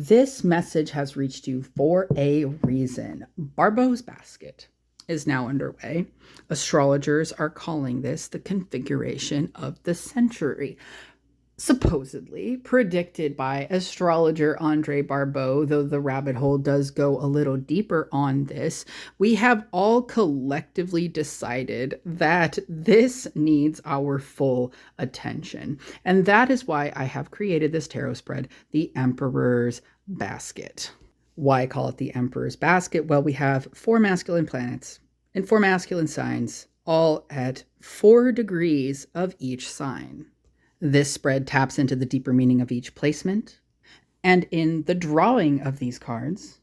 This message has reached you for a reason. Barbault's basket is now underway. Astrologers are calling this the configuration of the century. Supposedly predicted by astrologer Andre Barbault, though the rabbit hole does go a little deeper on this, we have all collectively decided that this needs our full attention. And that is why I have created this tarot spread, the Emperor's Basket. Why call it the Emperor's Basket? Well, we have 4 masculine planets and 4 masculine signs, all at 4 degrees of each sign. This spread taps into the deeper meaning of each placement, and in the drawing of these cards,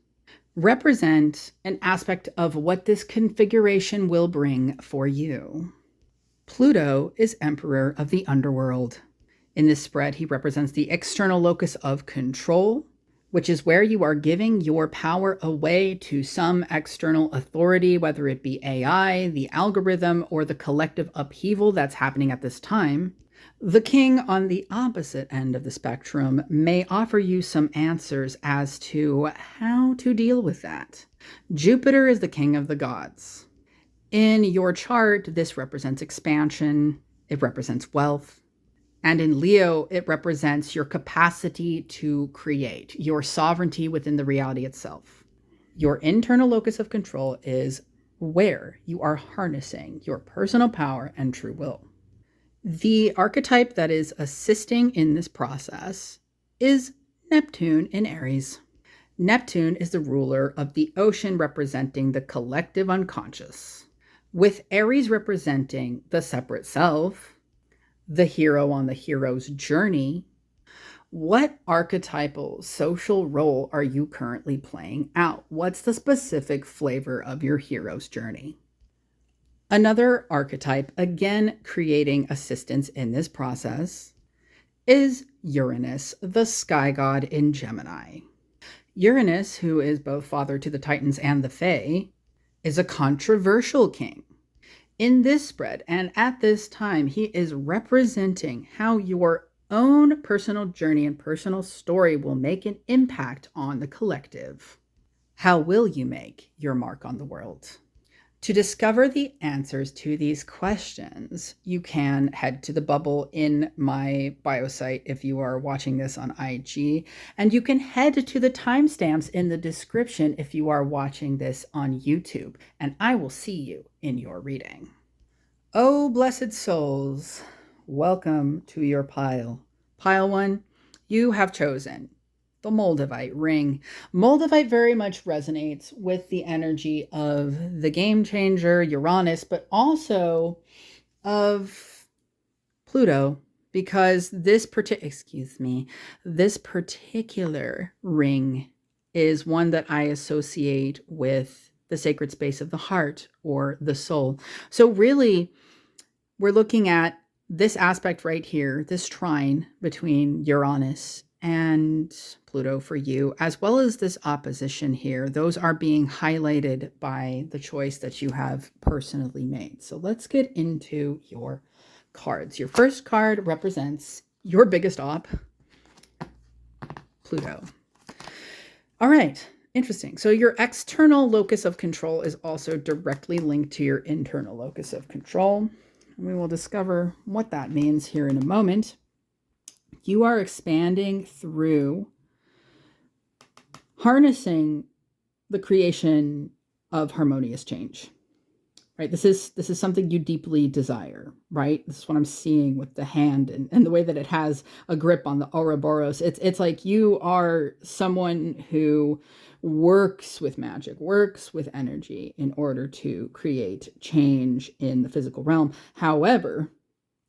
represent an aspect of what this configuration will bring for you. Pluto is Emperor of the Underworld. In this spread, he represents the external locus of control, which is where you are giving your power away to some external authority, whether it be AI, the algorithm, or the collective upheaval that's happening at this time. The king on the opposite end of the spectrum may offer you some answers as to how to deal with that. Jupiter is the king of the gods. In your chart, this represents expansion, it represents wealth, and in Leo, it represents your capacity to create, your sovereignty within the reality itself. Your internal locus of control is where you are harnessing your personal power and true will. The archetype that is assisting in this process is Neptune in Aries. Neptune is the ruler of the ocean, representing the collective unconscious, with Aries representing the separate self, the hero on the hero's journey. What archetypal social role are you currently playing out? What's the specific flavor of your hero's journey? Another archetype, again creating assistance in this process, is Uranus, the sky god in Gemini. Uranus, who is both father to the Titans and the Fae, is a controversial king. In this spread and at this time, he is representing how your own personal journey and personal story will make an impact on the collective. How will you make your mark on the world? To discover the answers to these questions, you can head to the bubble in my bio site if you are watching this on IG, and you can head to the timestamps in the description if you are watching this on YouTube, and I will see you in your reading. Oh, blessed souls, welcome to your pile. Pile 1, you have chosen the Moldavite ring. Moldavite very much resonates with the energy of the game changer, Uranus, but also of Pluto, because this particular ring is one that I associate with the sacred space of the heart or the soul. So really, we're looking at this aspect right here, this trine between Uranus and Pluto for you, as well as this opposition here. Those are being highlighted by the choice that you have personally made. So let's get into your cards. Your first card represents your biggest op, Pluto. All right, interesting. So your external locus of control is also directly linked to your internal locus of control. And we will discover what that means here in a moment. You are expanding through harnessing the creation of harmonious change, right? This is something you deeply desire, right? This is what I'm seeing with the hand and the way that it has a grip on the Ouroboros. It's like you are someone who works with magic, works with energy in order to create change in the physical realm. However,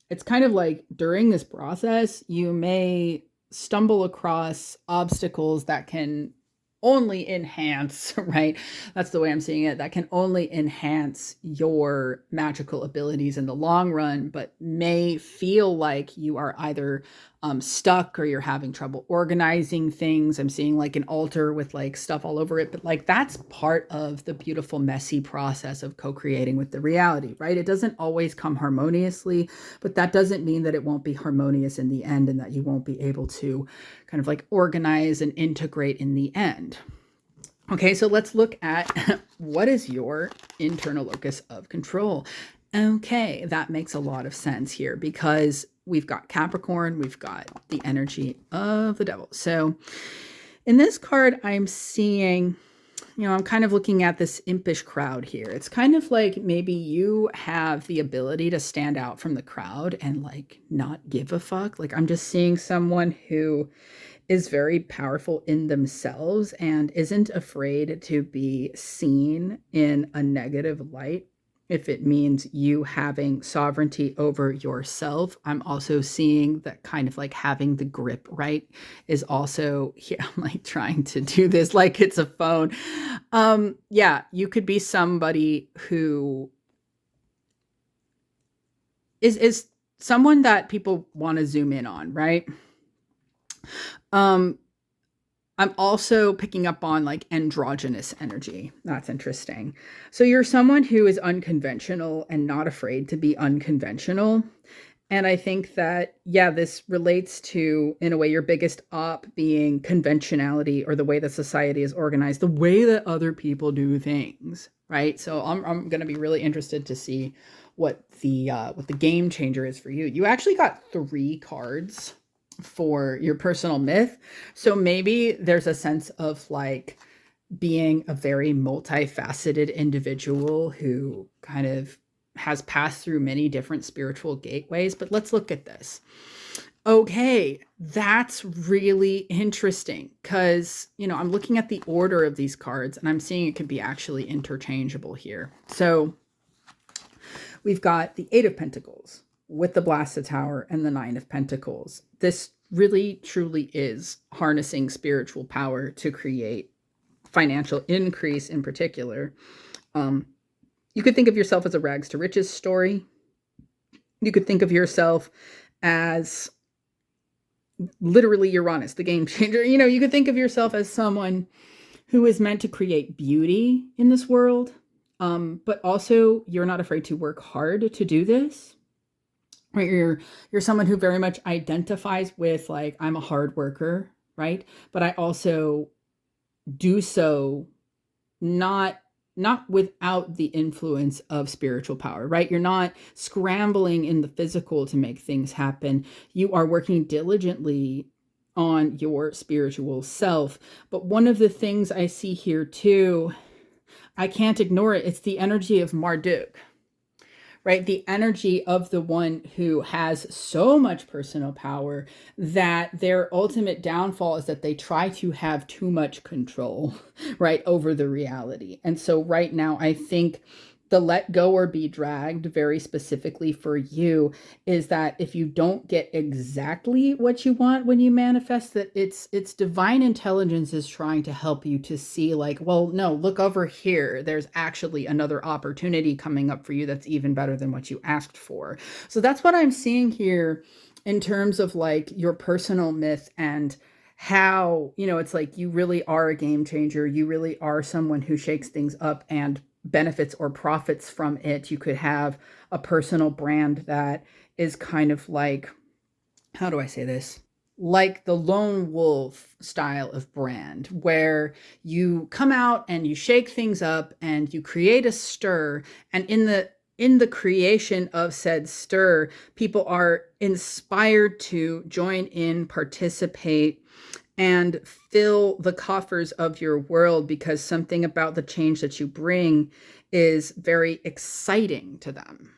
it's kind of like during this process, you may stumble across obstacles that can only enhance, right? That's the way I'm seeing it. That can only enhance your magical abilities in the long run, but may feel like you are either stuck or you're having trouble organizing things. I'm seeing like an altar with like stuff all over it, but like that's part of the beautiful, messy process of co-creating with the reality, right? It doesn't always come harmoniously, but that doesn't mean that it won't be harmonious in the end and that you won't be able to kind of like organize and integrate in the end. Okay, so let's look at what is your internal locus of control. Okay, that makes a lot of sense here because we've got Capricorn, we've got the energy of the devil. So in this card, I'm seeing, I'm kind of looking at this impish crowd here. It's kind of like maybe you have the ability to stand out from the crowd and like not give a fuck. Like I'm just seeing someone who is very powerful in themselves and isn't afraid to be seen in a negative light if it means you having sovereignty over yourself. I'm also seeing that kind of like having the grip, right, is also, yeah, I'm like trying to do this like it's a phone. Yeah, you could be somebody who is someone that people want to zoom in on, right? I'm also picking up on like androgynous energy. That's interesting. So you're someone who is unconventional and not afraid to be unconventional. And I think that, yeah, this relates to, in a way, your biggest op being conventionality or the way that society is organized, the way that other people do things, right? So I'm going to be really interested to see what the game changer is for you. You actually got 3 cards for your personal myth. So maybe there's a sense of like being a very multifaceted individual who kind of has passed through many different spiritual gateways. But let's look at this. Okay, that's really interesting because, I'm looking at the order of these cards and I'm seeing it could be actually interchangeable here. So we've got the 8 of Pentacles with the Blasted Tower and the 9 of Pentacles. This really truly is harnessing spiritual power to create financial increase in particular. You could think of yourself as a rags to riches story. You could think of yourself as literally Uranus, the game changer. You could think of yourself as someone who is meant to create beauty in this world, but also you're not afraid to work hard to do this. Right? You're someone who very much identifies with like, I'm a hard worker, right? But I also do so not without the influence of spiritual power, right? You're not scrambling in the physical to make things happen. You are working diligently on your spiritual self. But one of the things I see here too, I can't ignore it. It's the energy of Marduk, right? The energy of the one who has so much personal power that their ultimate downfall is that they try to have too much control, right, over the reality. And so right now, I think the let go or be dragged very specifically for you is that if you don't get exactly what you want when you manifest, that it's divine intelligence is trying to help you to see like, well, no, look over here. There's actually another opportunity coming up for you that's even better than what you asked for. So that's what I'm seeing here in terms of like your personal myth and how, it's like you really are a game changer. You really are someone who shakes things up and benefits or profits from it. You could have a personal brand that is kind of like, how do I say this? Like the lone wolf style of brand where you come out and you shake things up and you create a stir, and in the creation of said stir, people are inspired to join in, participate, and fill the coffers of your world because something about the change that you bring is very exciting to them.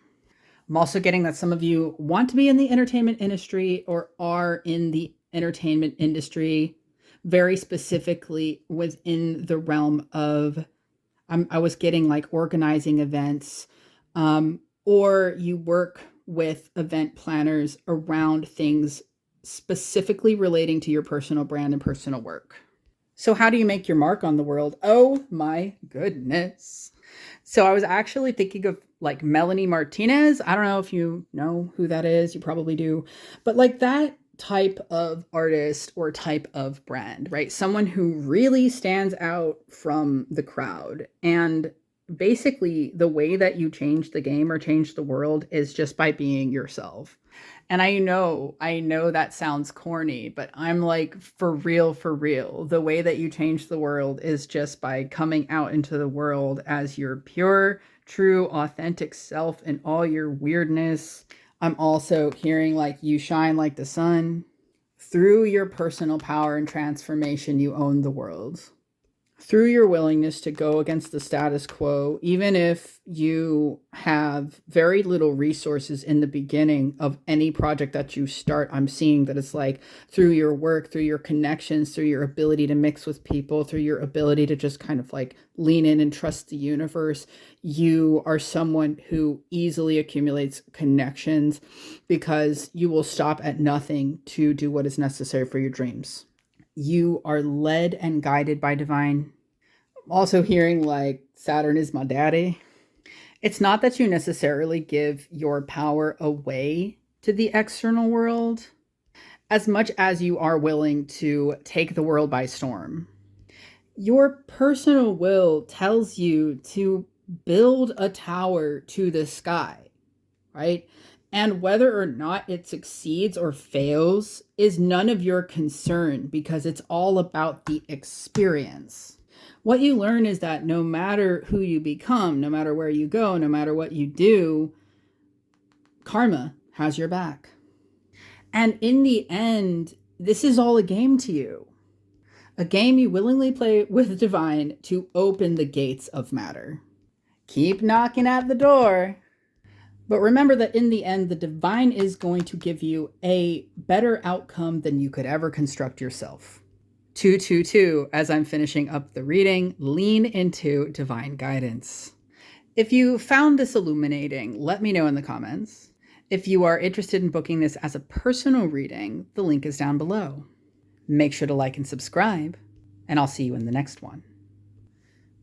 I'm also getting that some of you want to be in the entertainment industry or are in the entertainment industry, very specifically within the realm of, I was getting like organizing events, or you work with event planners around things specifically relating to your personal brand and personal work. So how do you make your mark on the world? Oh my goodness. So I was actually thinking of like Melanie Martinez. I don't know if you know who that is. You probably do. But like that type of artist or type of brand, right? Someone who really stands out from the crowd. And basically, the way that you change the game or change the world is just by being yourself. And I know that sounds corny, but I'm like, for real, for real. The way that you change the world is just by coming out into the world as your pure, true, authentic self and all your weirdness. I'm also hearing like you shine like the sun. Through your personal power and transformation, you own the world. Through your willingness to go against the status quo, even if you have very little resources in the beginning of any project that you start, I'm seeing that it's like through your work, through your connections, through your ability to mix with people, through your ability to just kind of like lean in and trust the universe, you are someone who easily accumulates connections because you will stop at nothing to do what is necessary for your dreams. You are led and guided by divine. Also hearing like Saturn is my daddy. It's not that you necessarily give your power away to the external world as much as you are willing to take the world by storm. Your personal will tells you to build a tower to the sky, right? And whether or not it succeeds or fails is none of your concern because it's all about the experience. What you learn is that no matter who you become, no matter where you go, no matter what you do, karma has your back. And in the end, this is all a game to you. A game you willingly play with divine to open the gates of matter. Keep knocking at the door. But remember that in the end, the divine is going to give you a better outcome than you could ever construct yourself. 222, as I'm finishing up the reading, lean into divine guidance. If you found this illuminating, let me know in the comments. If you are interested in booking this as a personal reading, the link is down below. Make sure to like and subscribe, and I'll see you in the next one.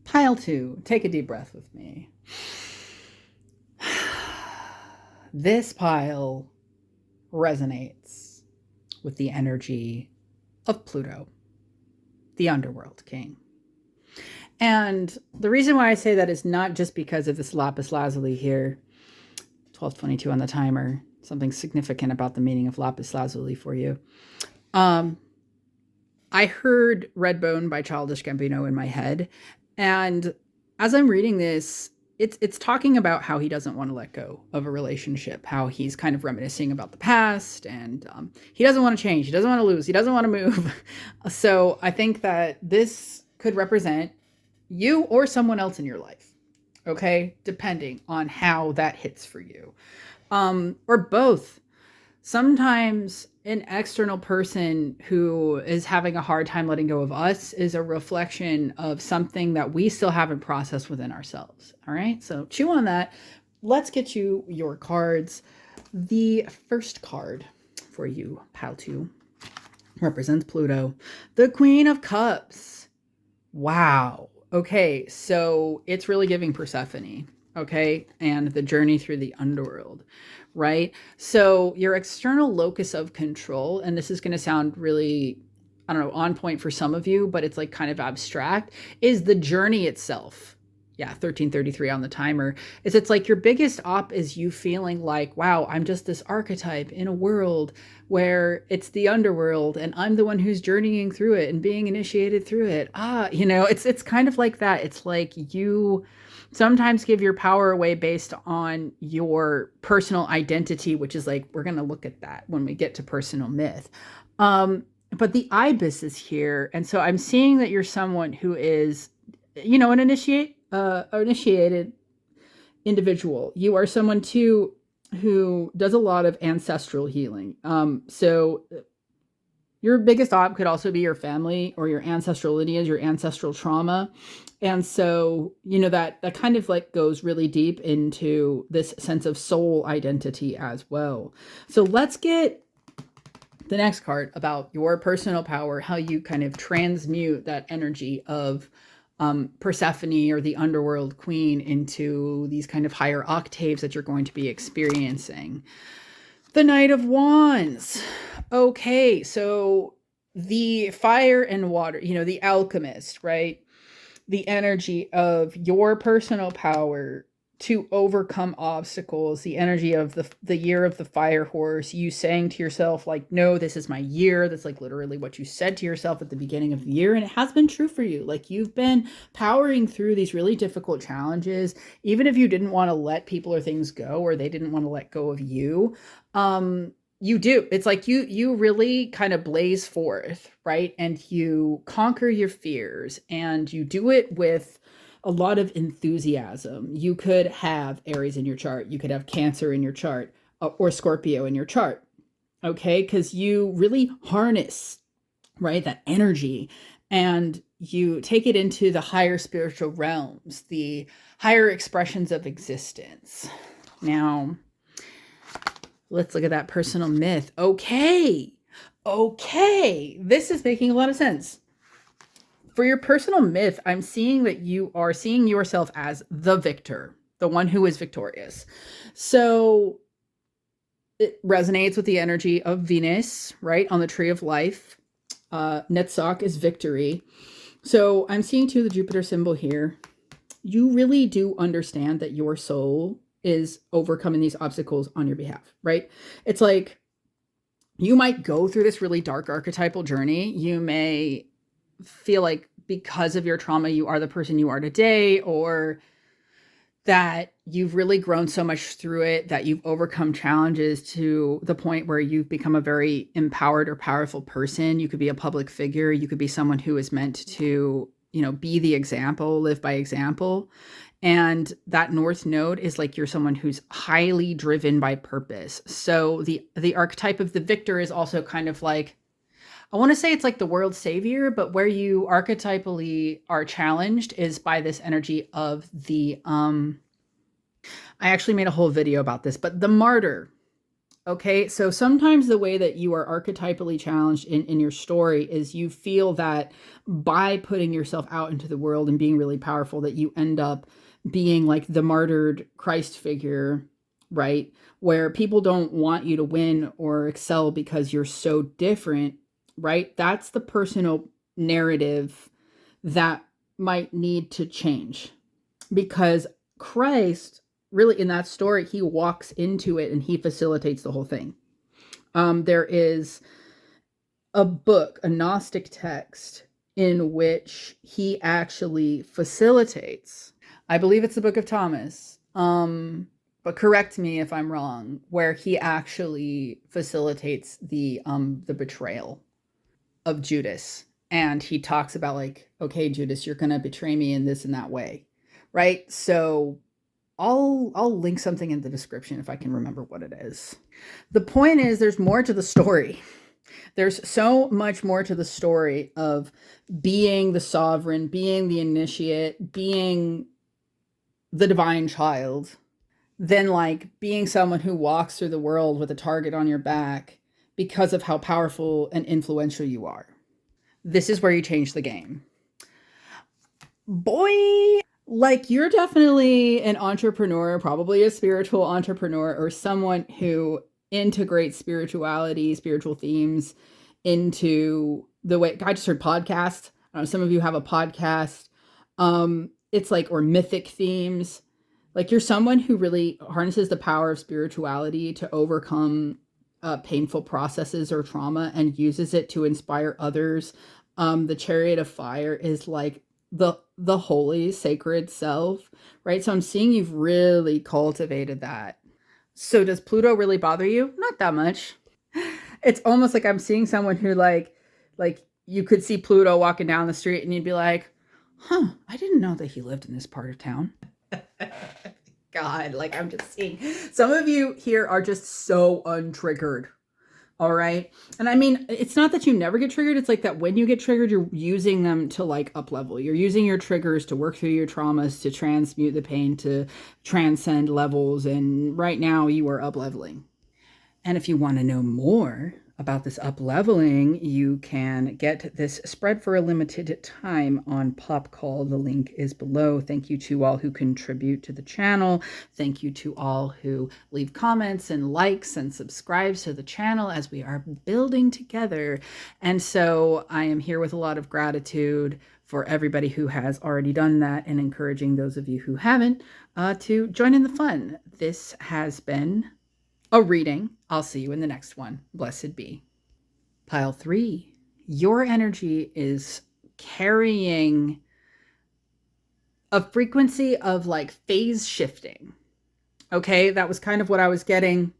Pile 2, take a deep breath with me. This pile resonates with the energy of Pluto, the underworld king. And the reason why I say that is not just because of this lapis lazuli here, 1222 on the timer, something significant about the meaning of lapis lazuli for you. I heard Redbone by Childish Gambino in my head, and as I'm reading this, it's talking about how he doesn't want to let go of a relationship, how he's kind of reminiscing about the past, and he doesn't want to change, he doesn't want to lose, he doesn't want to move. So I think that this could represent you or someone else in your life, okay? Depending on how that hits for you. Or both. Sometimes an external person who is having a hard time letting go of us is a reflection of something that we still haven't processed within ourselves. All right, so chew on that. Let's get you your cards. The first card for you, pile 2, represents Pluto, the Queen of Cups. Wow. Okay, so it's really giving Persephone, okay, and the journey through the underworld, right? So your external locus of control, and this is going to sound really, I don't know, on point for some of you, but it's like kind of abstract, is the journey itself. Yeah, 1333 on the timer. It's like your biggest op is you feeling like, wow, I'm just this archetype in a world where it's the underworld and I'm the one who's journeying through it and being initiated through it. It's kind of like that. It's like you sometimes give your power away based on your personal identity, which is like, we're going to look at that when we get to personal myth. But the ibis is here. And so I'm seeing that you're someone who is, an initiated individual. You are someone too who does a lot of ancestral healing. So your biggest op could also be your family or your ancestral lineage, your ancestral trauma. And so, that kind of like goes really deep into this sense of soul identity as well. So let's get the next card about your personal power, how you kind of transmute that energy of Persephone or the underworld queen into these kind of higher octaves that you're going to be experiencing. The Knight of Wands. Okay, so the fire and water, the alchemist, right? The energy of your personal power to overcome obstacles, the energy of the year of the fire horse, you saying to yourself, like, no, this is my year. That's like literally what you said to yourself at the beginning of the year. And it has been true for you. Like, you've been powering through these really difficult challenges, even if you didn't want to let people or things go, or they didn't want to let go of you. You do. It's like you really kind of blaze forth, right? And you conquer your fears, and you do it with a lot of enthusiasm. You could have Aries in your chart, you could have Cancer in your chart, or Scorpio in your chart. Okay? Cuz you really harness, right, that energy, and you take it into the higher spiritual realms, the higher expressions of existence. Now, let's look at that personal myth. Okay. This is making a lot of sense. For your personal myth, I'm seeing that you are seeing yourself as the victor, the one who is victorious. So it resonates with the energy of Venus, right, on the tree of life. Netzach is victory. So I'm seeing too the Jupiter symbol here. You really do understand that your soul is overcoming these obstacles on your behalf, right? It's like you might go through this really dark archetypal journey. You may feel like because of your trauma, you are the person you are today, or that you've really grown so much through it that you've overcome challenges to the point where you've become a very empowered or powerful person. You could be a public figure. You could be someone who is meant to, be the example, live by example. And that North Node is like you're someone who's highly driven by purpose. So the archetype of the victor is also kind of like, I want to say it's like the world savior, but where you archetypally are challenged is by this energy of the I actually made a whole video about this, but the martyr. Okay, so sometimes the way that you are archetypally challenged in your story is you feel that by putting yourself out into the world and being really powerful, that you end up being like the martyred Christ figure, right? Where people don't want you to win or excel because you're so different, right? That's the personal narrative that might need to change, because Christ, really in that story, he walks into it and he facilitates the whole thing. There is a book, a Gnostic text, in which he actually facilitates. I believe it's the Book of Thomas, but correct me if I'm wrong, where he actually facilitates the betrayal of Judas. And he talks about like, okay, Judas, you're going to betray me in this and that way. Right? So I'll link something in the description if I can remember what it is. The point is, there's more to the story. There's so much more to the story of being the sovereign, being the initiate, being the divine child, than like being someone who walks through the world with a target on your back because of how powerful and influential you are. This is where you change the game. Boy, like, you're definitely an entrepreneur, probably a spiritual entrepreneur, or someone who integrates spirituality, spiritual themes into the way. I just heard podcast. Some of you have a podcast. It's like, or mythic themes. Like, you're someone who really harnesses the power of spirituality to overcome painful processes or trauma and uses it to inspire others. The Chariot of Fire is like the holy, sacred self, right? So I'm seeing you've really cultivated that. So does Pluto really bother you? Not that much. It's almost like I'm seeing someone who like you could see Pluto walking down the street and you'd be like, I didn't know that he lived in this part of town. God, like, I'm just seeing some of you here are just so untriggered. All right. And I mean, it's not that you never get triggered. It's like that when you get triggered, you're using them to like up level. You're using your triggers to work through your traumas, to transmute the pain, to transcend levels. And right now you are up leveling. And if you want to know more about this up leveling, you can get this spread for a limited time on PopCall. The link is below. Thank you to all who contribute to the channel. Thank you to all who leave comments and likes and subscribes to the channel as we are building together. And so I am here with a lot of gratitude for everybody who has already done that, and encouraging those of you who haven't to join in the fun. This has been a reading. I'll see you in the next one. Blessed be. Pile 3. Your energy is carrying a frequency of like phase shifting. Okay, that was kind of what I was getting.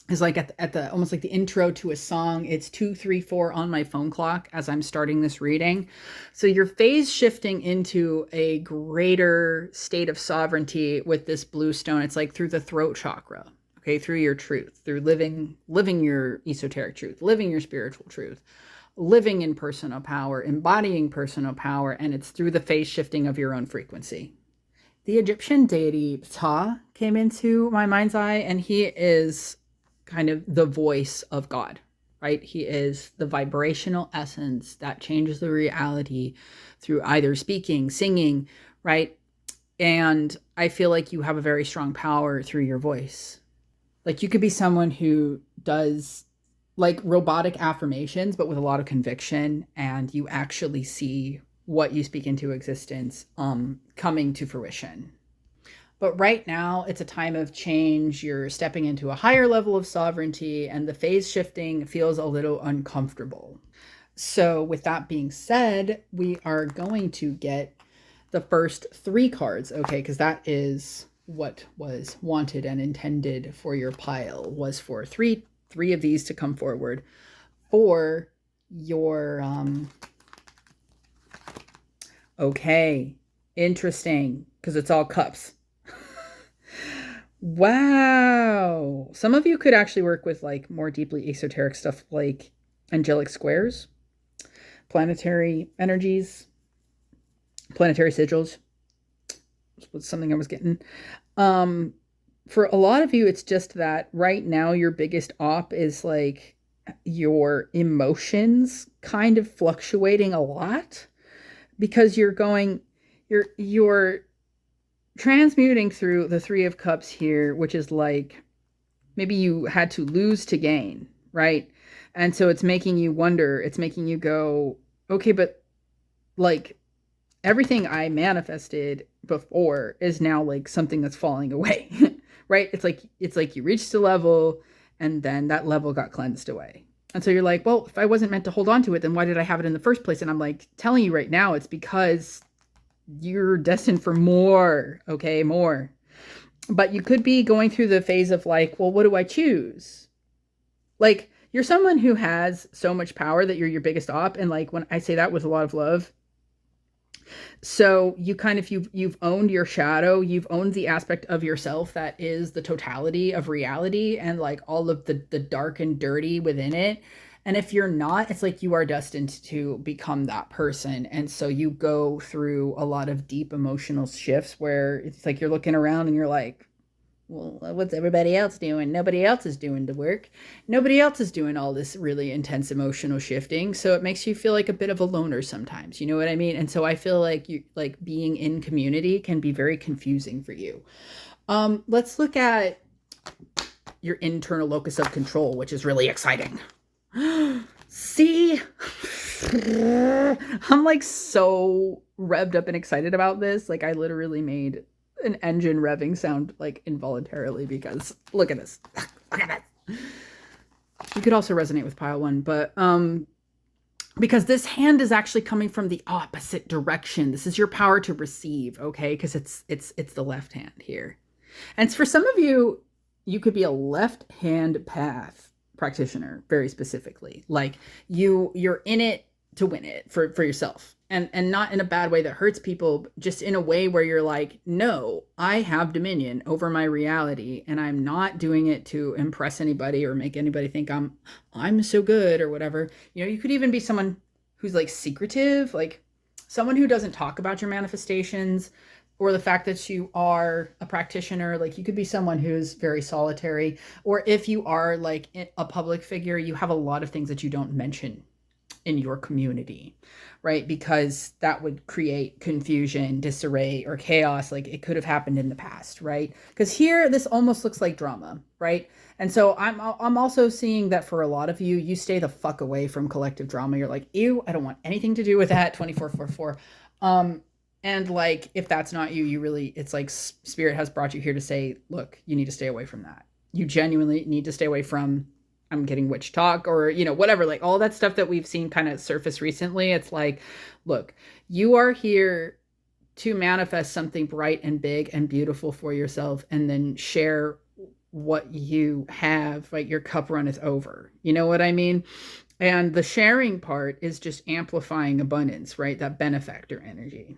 Is like at the almost like the intro to a song. It's 2, 3, 4 on my phone clock as I'm starting this reading. So you're phase shifting into a greater state of sovereignty with this blue stone. It's like through the throat chakra. Okay, through your truth, through living your esoteric truth, living your spiritual truth, living in personal power, embodying personal power, and it's through the phase shifting of your own frequency. The Egyptian deity Ptah came into my mind's eye, and he is kind of the voice of God, right? He is the vibrational essence that changes the reality through either speaking, singing, right? And I feel like you have a very strong power through your voice. Like you could be someone who does like robotic affirmations, but with a lot of conviction, and you actually see what you speak into existence coming to fruition. But right now, it's a time of change. You're stepping into a higher level of sovereignty, and the phase shifting feels a little uncomfortable. So with that being said, we are going to get the first 3 cards, okay? Because that is what was wanted and intended for your pile, was for three of these to come forward for your, okay, interesting, because it's all cups. Wow. Some of you could actually work with like more deeply esoteric stuff like angelic squares, planetary energies, planetary sigils. Was something I was getting. For a lot of you, it's just that right now your biggest op is like your emotions kind of fluctuating a lot, because you're transmuting through the 3 of Cups here, which is like maybe you had to lose to gain, right? And so it's making you wonder, it's making you go, okay, but like everything I manifested before is now like something that's falling away, right? It's like you reached a level and then that level got cleansed away. And so you're like, well, if I wasn't meant to hold on to it, then why did I have it in the first place? And I'm like telling you right now, it's because you're destined for more, okay, more. But you could be going through the phase of like, well, what do I choose? Like you're someone who has so much power that you're your biggest op. And like when I say that with a lot of love, so you kind of, you've owned your shadow, you've owned the aspect of yourself that is the totality of reality and like all of the dark and dirty within it. And if you're not, it's like you are destined to become that person. And so you go through a lot of deep emotional shifts where it's like you're looking around and you're like, well, what's everybody else doing? Nobody else is doing the work. Nobody else is doing all this really intense emotional shifting. So it makes you feel like a bit of a loner sometimes. You know what I mean? And so I feel like you like being in community can be very confusing for you. Let's look at your internal locus of control, which is really exciting. See? I'm like so revved up and excited about this. Like I literally made an engine revving sound like involuntarily because look at this. Look at this. You could also resonate with pile 1, but because this hand is actually coming from the opposite direction. This is your power to receive, okay? Because it's the left hand here. And for some of you, you could be a left hand path practitioner, very specifically. Like you're in it to win it for yourself. And not in a bad way that hurts people, just in a way where you're like, no, I have dominion over my reality and I'm not doing it to impress anybody or make anybody think I'm so good or whatever. You know, you could even be someone who's like secretive, like someone who doesn't talk about your manifestations or the fact that you are a practitioner. Like you could be someone who's very solitary, or if you are like a public figure, you have a lot of things that you don't mention in your community, right? Because that would create confusion, disarray, or chaos. Like it could have happened in the past, right? Because here, this almost looks like drama, right? And so I'm also seeing that for a lot of you, you stay the fuck away from collective drama. You're like, ew, I don't want anything to do with that. 2444. And like, if that's not you, you really, it's like spirit has brought you here to say, look, you need to stay away from that. You genuinely need to stay away from, I'm getting witch talk, or, you know, whatever, like all that stuff that we've seen kind of surface recently. It's like, look, you are here to manifest something bright and big and beautiful for yourself, and then share what you have. Like your cup runneth over. You know what I mean? And the sharing part is just amplifying abundance, right? That benefactor energy.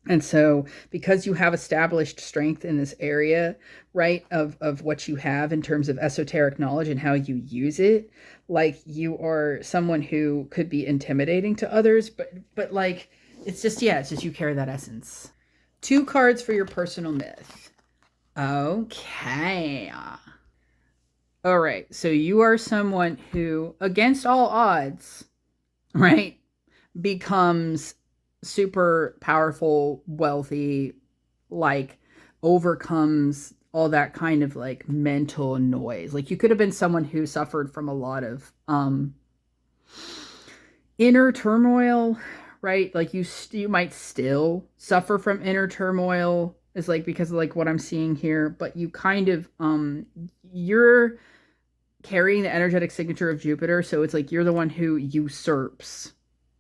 And so because you have established strength in this area, right, of what you have in terms of esoteric knowledge and how you use it, like you are someone who could be intimidating to others, but like it's just, yeah, it's just you carry that essence. 2 cards for your personal myth. Okay. All right. So you are someone who, against all odds, right, becomes super powerful, wealthy, like overcomes all that kind of like mental noise. Like you could have been someone who suffered from a lot of inner turmoil, right? Like you might still suffer from inner turmoil, is like because of like what I'm seeing here, but you kind of you're carrying the energetic signature of Jupiter, so it's like you're the one who usurps,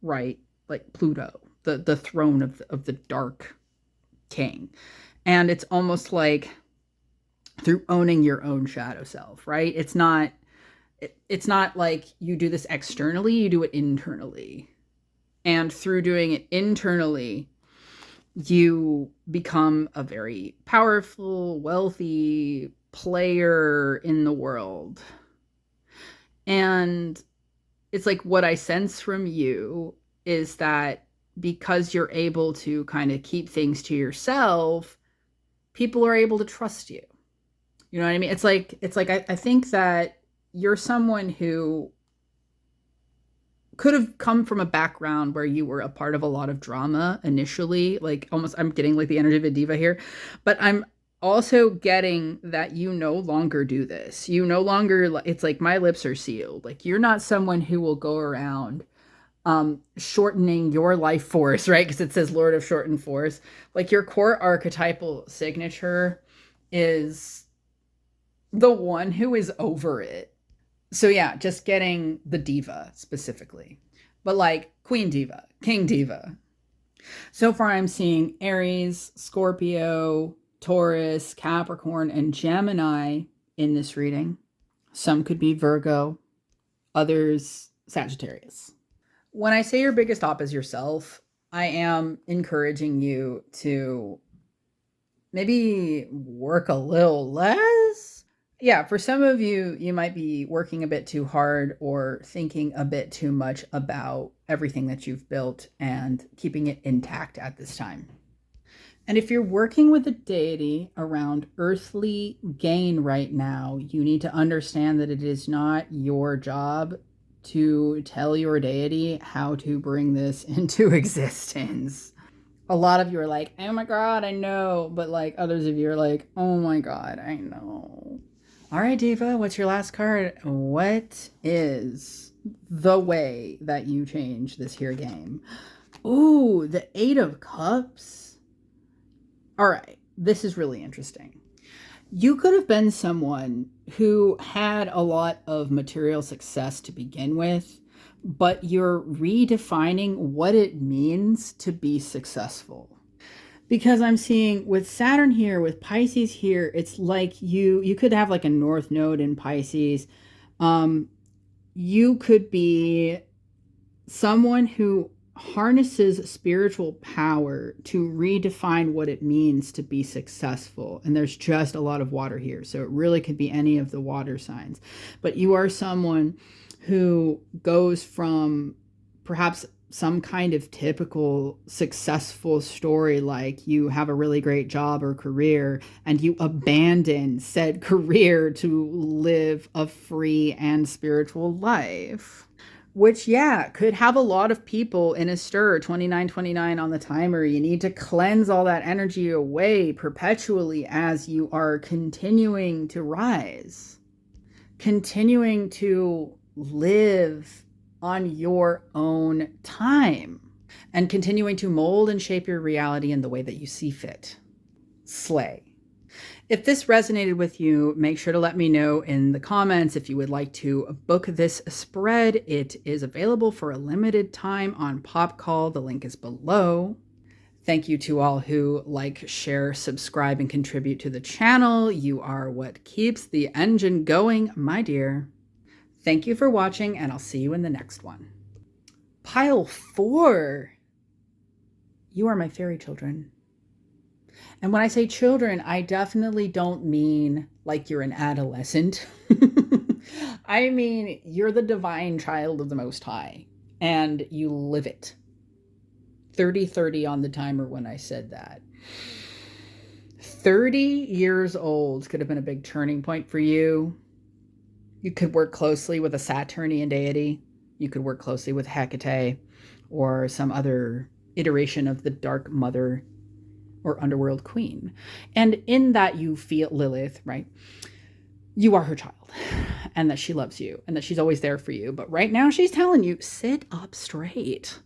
right? Like Pluto, the throne of the dark king. And it's almost like through owning your own shadow self, right? It's not like you do this externally, you do it internally. And through doing it internally, you become a very powerful, wealthy player in the world. And it's like what I sense from you is that because you're able to kind of keep things to yourself, people are able to trust you. You know what I mean? It's like I think that you're someone who could have come from a background where you were a part of a lot of drama initially, like almost, I'm getting like the energy of a diva here, but I'm also getting that you no longer do this. You no longer, it's like my lips are sealed. Like you're not someone who will go around shortening your life force, right? Because it says Lord of Shortened Force. Like your core archetypal signature is the one who is over it. So yeah, just getting the diva specifically, but like Queen Diva, King Diva. So far I'm seeing Aries, Scorpio, Taurus, Capricorn, and Gemini in this reading. Some could be Virgo, others Sagittarius. When I say your biggest op is yourself, I am encouraging you to maybe work a little less. Yeah, for some of you, you might be working a bit too hard or thinking a bit too much about everything that you've built and keeping it intact at this time. And if you're working with a deity around earthly gain right now, you need to understand that it is not your job to tell your deity how to bring this into existence. A lot of you are like, oh my God, I know. But like others of you are like, oh my God, I know. All right, Diva, what's your last card? What is the way that you change this here game? Ooh, the 8 of Cups. All right, this is really interesting. You could have been someone who had a lot of material success to begin with, but you're redefining what it means to be successful. Because I'm seeing with Saturn here, with Pisces here, it's like you could have like a North Node in Pisces. You could be someone who harnesses spiritual power to redefine what it means to be successful. And there's just a lot of water here. So it really could be any of the water signs. But you are someone who goes from perhaps some kind of typical successful story, like you have a really great job or career and you abandon said career to live a free and spiritual life. Which, yeah, could have a lot of people in a stir. 2929 on the timer. You need to cleanse all that energy away perpetually as you are continuing to rise, continuing to live on your own time, and continuing to mold and shape your reality in the way that you see fit. Slay. If this resonated with you, make sure to let me know in the comments if you would like to book this spread. It is available for a limited time on PopCall. The link is below. Thank you to all who like, share, subscribe, and contribute to the channel. You are what keeps the engine going, my dear. Thank you for watching, and I'll see you in the next one. Pile 4. You are my fairy children. And when I say children, I definitely don't mean like you're an adolescent. I mean, you're the divine child of the Most High, and you live it. 30-30 on the timer when I said that. 30 years old could have been a big turning point for you. You could work closely with a Saturnian deity. You could work closely with Hecate or some other iteration of the Dark Mother or Underworld Queen. And in that you feel Lilith, right? You are her child, and that she loves you, and that she's always there for you. But right now she's telling you, sit up straight.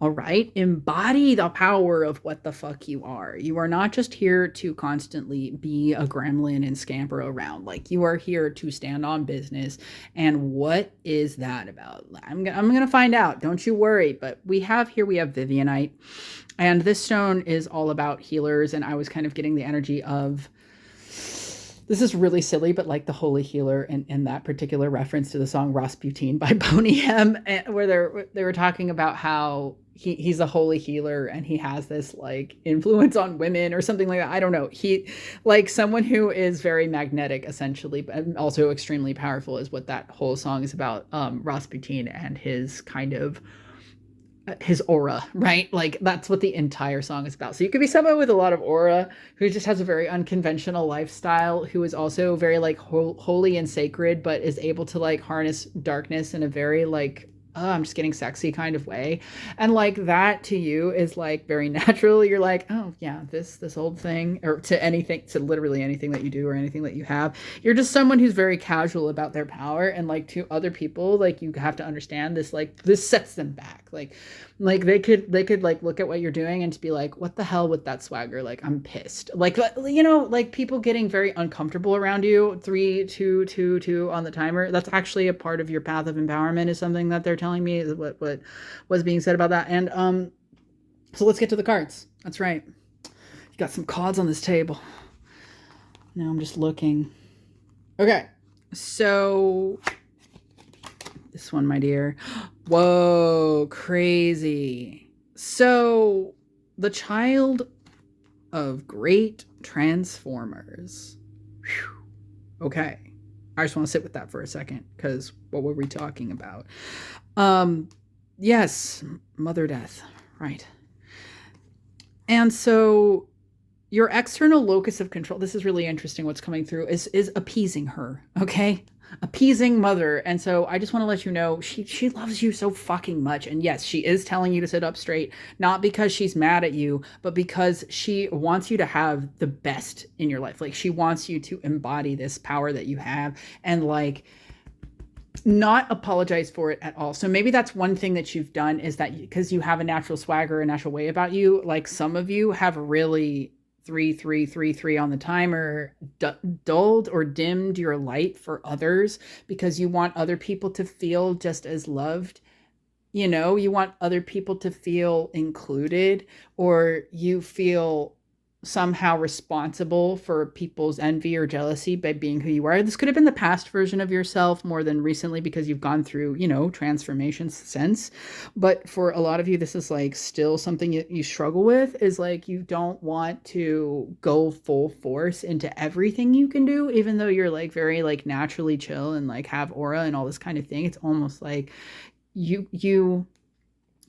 All right? Embody the power of what the fuck you are. You are not just here to constantly be a gremlin and scamper around. Like, you are here to stand on business. And what is that about? I'm going to find out. Don't you worry. But we have Vivianite. And this stone is all about healers. And I was kind of getting the energy of, this is really silly, but like the holy healer in that particular reference to the song Rasputin by Boney M, where they were talking about how he's a holy healer and he has this like influence on women or something like that. I don't know. He, like, someone who is very magnetic essentially, but also extremely powerful is what that whole song is about. Rasputin and his kind of his aura, right? Like, that's what the entire song is about. So you could be someone with a lot of aura who just has a very unconventional lifestyle, who is also very like holy and sacred, but is able to like harness darkness in a very like, oh, I'm just getting sexy kind of way. And like, that to you is like very natural. You're like, oh yeah, this old thing, or to anything, to literally anything that you do or anything that you have. You're just someone who's very casual about their power. And like, to other people, like, you have to understand this, like, this sets them back. Like they could like look at what you're doing and just be like, what the hell with that swagger? Like, I'm pissed. Like, you know, like people getting very uncomfortable around you. 3 2 2 2 on the timer. That's actually a part of your path of empowerment, is something that they're telling me, is what was being said about that. And so let's get to the cards. That's right. You got some cards on this table. Now I'm just looking. Okay, so this one, my dear. Whoa, crazy. So the child of great transformers. Whew. Okay, I just want to sit with that for a second, because what were we talking about? Yes, Mother Death, right. And so your external locus of control, this is really interesting what's coming through, is appeasing her, okay? Appeasing Mother. And so I just want to let you know, she loves you so fucking much. And yes, she is telling you to sit up straight, not because she's mad at you, but because she wants you to have the best in your life. Like, she wants you to embody this power that you have, and like, not apologize for it at all. So maybe that's one thing that you've done, is that because you have a natural swagger, a natural way about you, like some of you have really 3 3 3 3 on the timer dulled or dimmed your light for others, because you want other people to feel just as loved. You know, you want other people to feel included, or you feel somehow responsible for people's envy or jealousy by being who you are. This could have been the past version of yourself more than recently, because you've gone through, you know, transformations since. But for a lot of you, this is like still something you struggle with, is like, you don't want to go full force into everything you can do, even though you're like very like naturally chill and like have aura and all this kind of thing. It's almost like you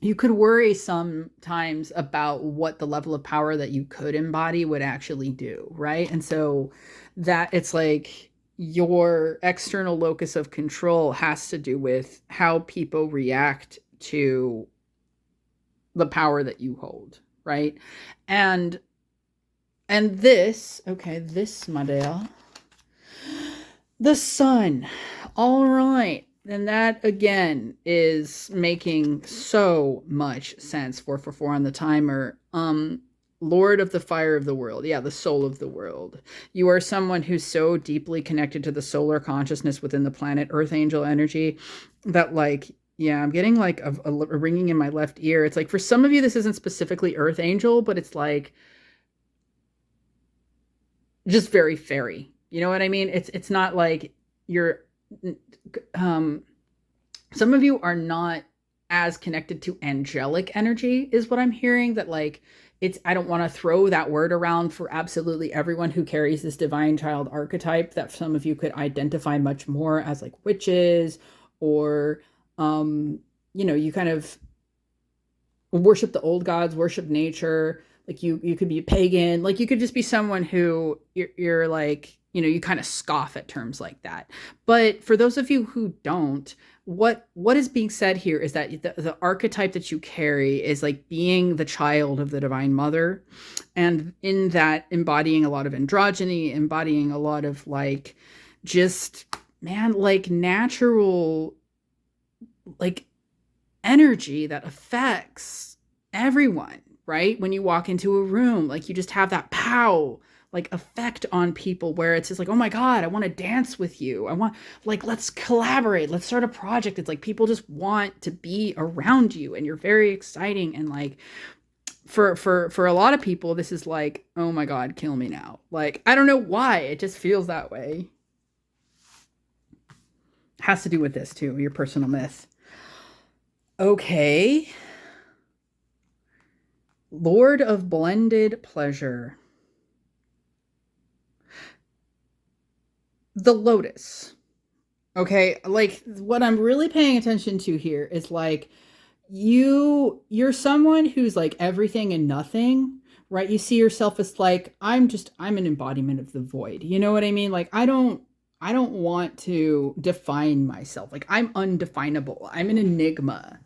you could worry sometimes about what the level of power that you could embody would actually do, right? And so that it's like your external locus of control has to do with how people react to the power that you hold, right? And this, okay, this, my dear, the sun. All right. And that again is making so much sense. 444 on the timer. Lord of the fire of the world. Yeah, the soul of the world. You are someone who's so deeply connected to the solar consciousness within the planet Earth angel energy that, like, yeah, I'm getting like a ringing in my left ear. It's like for some of you, this isn't specifically Earth angel, but it's like just very fairy. You know what I mean? It's not like you're um some of you are not as connected to angelic energy is what I'm hearing, that like it's, I don't want to throw that word around for absolutely everyone who carries this divine child archetype, that some of you could identify much more as like witches, or um you kind of worship the old gods, worship nature. Like you could be a pagan. Like you could just be someone who you're like, you kind of scoff at terms like that. But for those of you who don't, what is being said here is that the archetype that you carry is like being the child of the divine mother, and in that embodying a lot of androgyny, embodying a lot of like just, man, like natural, like energy that affects everyone, right? When you walk into a room, like you just have that pow like effect on people where it's just like, oh my God, I want to dance with you. I want, like, let's collaborate. Let's start a project. It's like people just want to be around you and you're very exciting. And like for a lot of people, this is like, oh my God, kill me now. Like, I don't know why. It just feels that way. Has to do with this too, your personal myth. Okay. Lord of blended pleasure. The lotus. Okay, like what I'm really paying attention to here is like you're someone who's like everything and nothing, right? You see yourself as like, I'm an embodiment of the void. You know what I mean? Like I don't want to define myself. Like I'm undefinable. I'm an enigma.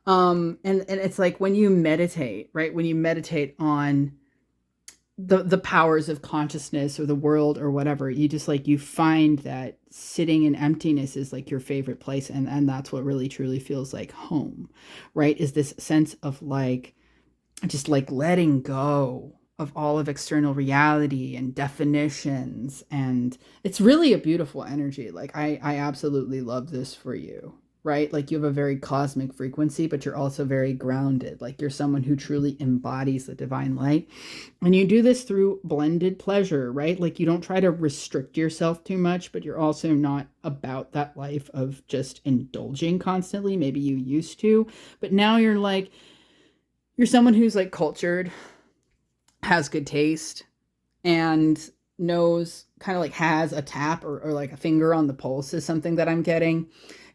And it's like when you meditate, right? When you meditate on the powers of consciousness or the world or whatever, you just like, you find that sitting in emptiness is like your favorite place, and that's what really truly feels like home, right? Is this sense of like just like letting go of all of external reality and definitions, and it's really a beautiful energy. Like I absolutely love this for you, right? Like you have a very cosmic frequency, but you're also very grounded. Like you're someone who truly embodies the divine light, and you do this through blended pleasure, right? Like you don't try to restrict yourself too much, but you're also not about that life of just indulging constantly. Maybe you used to, but now you're like, you're someone who's like cultured, has good taste, and knows, kind of like has a tap, or like a finger on the pulse is something that I'm getting.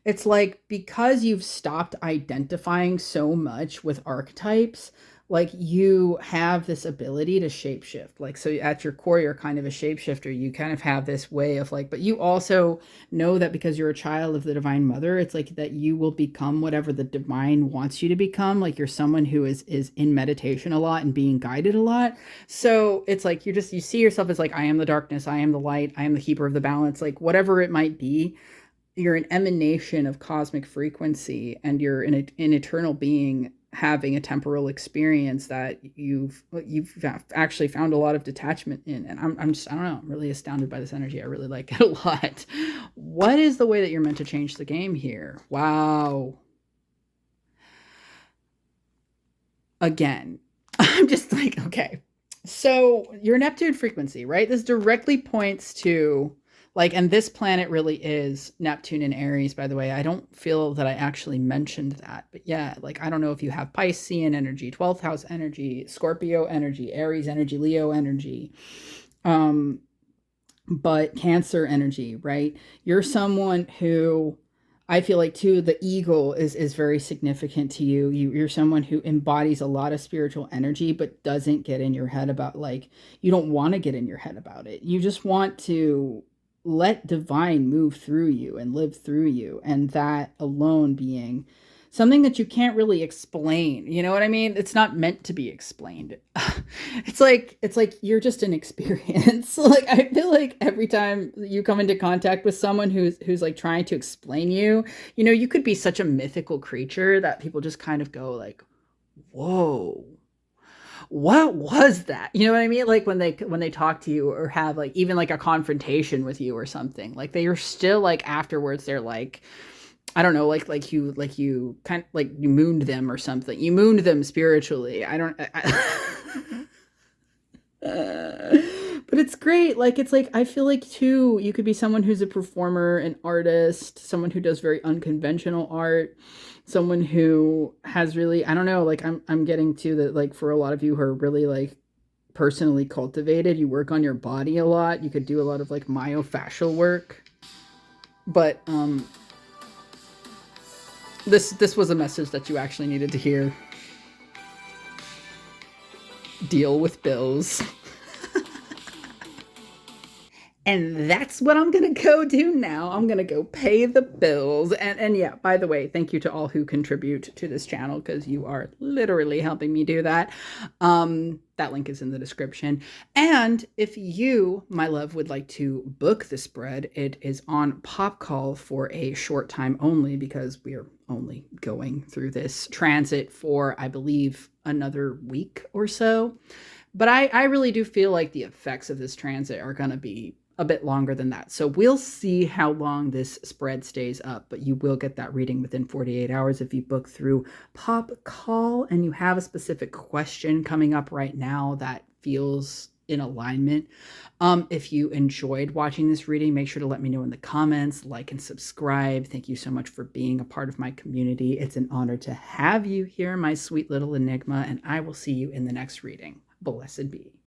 It's like because you've stopped identifying so much with archetypes, like you have this ability to shapeshift. Like, so at your core, you're kind of a shapeshifter. You kind of have this way of like, but you also know that because you're a child of the divine mother, it's like that you will become whatever the divine wants you to become. Like you're someone who is in meditation a lot and being guided a lot. So it's like you see yourself as like, I am the darkness, I am the light, I am the keeper of the balance, like whatever it might be. You're an emanation of cosmic frequency, and you're an eternal being having a temporal experience that you've actually found a lot of detachment in. And I'm just, I don't know, I'm really astounded by this energy. I really like it a lot. What is the way that you're meant to change the game here? Wow. Again, I'm just like, okay, so your Neptune frequency, right? This directly points to like, and this planet really is Neptune in Aries, by the way. I don't feel that I actually mentioned that, but yeah, like, I don't know if you have Piscean energy, 12th house energy, Scorpio energy, Aries energy, Leo energy, but Cancer energy, right? You're someone who I feel like too the eagle is very significant to you. You're someone who embodies a lot of spiritual energy but doesn't get in your head about, like, you don't want to get in your head about it. You just want to let divine move through you and live through you, and that alone being something that you can't really explain. You know what I mean? It's not meant to be explained. It's like you're just an experience. Like, I feel like every time you come into contact with someone who's like trying to explain you, you could be such a mythical creature that people just kind of go like, "Whoa, what was that?" You know what I mean? Like when they talk to you or have like even like a confrontation with you or something, like they are still like afterwards they're like, I don't know, like you kind of like you mooned them or something. You mooned them spiritually. I don't but it's great. Like, it's like I feel like too you could be someone who's a performer, an artist, someone who does very unconventional art, someone who has really, I don't know, like I'm getting to that, like for a lot of you who are really like personally cultivated, you work on your body a lot. You could do a lot of like myofascial work. But this was a message that you actually needed to hear. Deal with bills. And that's what I'm going to go do now. I'm going to go pay the bills. And yeah, by the way, thank you to all who contribute to this channel, because you are literally helping me do that. That link is in the description. And if you, my love, would like to book the spread, it is on pop call for a short time only, because we are only going through this transit for, I believe, another week or so. But I really do feel like the effects of this transit are going to be a bit longer than that. So we'll see how long this spread stays up, but you will get that reading within 48 hours if you book through Pop Call and you have a specific question coming up right now that feels in alignment. If you enjoyed watching this reading, make sure to let me know in the comments, like and subscribe. Thank you so much for being a part of my community. It's an honor to have you here, my sweet little enigma, and I will see you in the next reading. Blessed be.